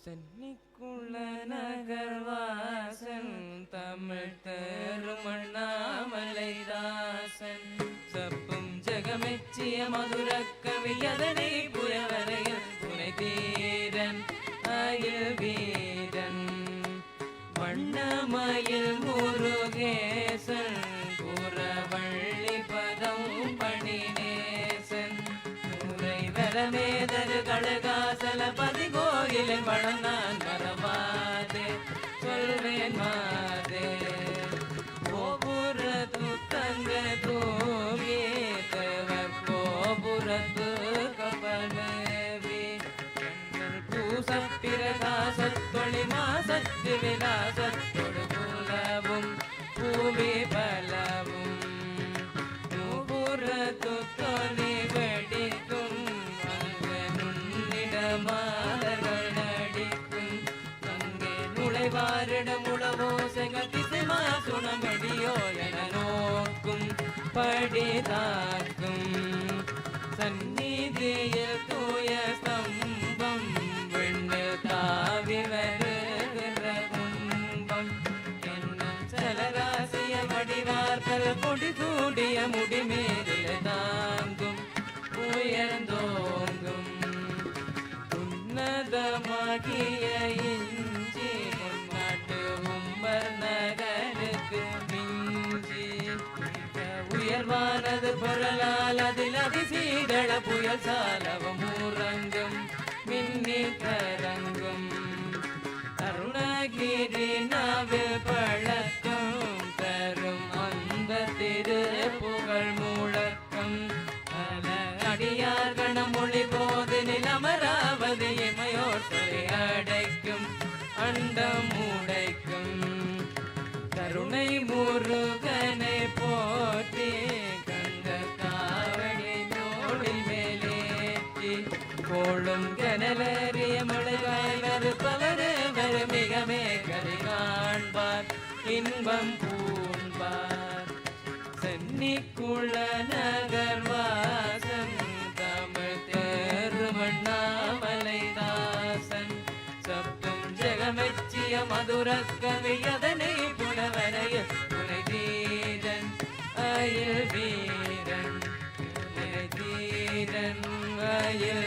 சென்னிக்குள்ள நகர்வாசன் தமிழ் தரும் அண்ணாமலைதாசன் சப்பும் ஜெகமெச்சிய மதுர கவியதனை புயவரையில் புனை தீரன் அயில் வீரன் வண்ணமயில் முருகேசன் புறவள்ளி பதம் பணிநேசன் முறை வரமேதரு கழகாசல பதி கோயிலின் வளம் நான் மறவாதே சொல்வேன் மாதே கோபுரத்து தங்க தூவியவர் கோபுரத்து கபலவி பூசப்பிரகாசத்தொளி மாசத்து விலாசத்தொடு புலவும் பூவி பலவும் நூபுரத்து தொலி வெடிக்கும் அங்கு நுண்ணிடமாதர்கள் நடிக்கும் அங்கே நுழைவாரிடம் உளவோ செகதிசைமா சுணமடியோ என நோக்கும் படிதாக்கும் சந்நிதியில் தூய ஸ்தம்பம் விண்ணு தாவி வருகிற துன்பம் என்னும் சலராசிய வடிவார்கள் கொடி சூடிய முடிமேதில் தாங்கும் உயர்ந்தோங்கும் உன்னதமாகிய இஞ்சி முன்னாட்டு உம்பர் நகருக்கு மிஞ்சி உயர்வானது பொருளால் அதில் அதிசீதள புயல் சாலவம் ஊரங்கும் மின்னி தரங்கும் அருணகிரி நாவில் பழக்கம் தரும் அந்த திரு புகழ் முழக்கம் பல அடியார் கணமொழி போது நிலமராவதி இமையோட்டை அடைக்கும் அண்டம் உடைக்கும் கருணை முருகனை போற்றி கந்த காவடி தோளில் மேலேற்றி கோளும் கனலறிய மழைவாய் வருப்பவரு வரு மிகமே கரை காண்பார் இன்பம் பூண்பார் சென்னிக்குள்ள நகர்வாசன் தமிழ் தேர்மண்ணாமலைதாசன் சப்பும் ஜெகமெச்சிய மதுர கவியதனை புலவரையில் புனை தீரன் அயில் வீரன் புனை தீரன் அயில்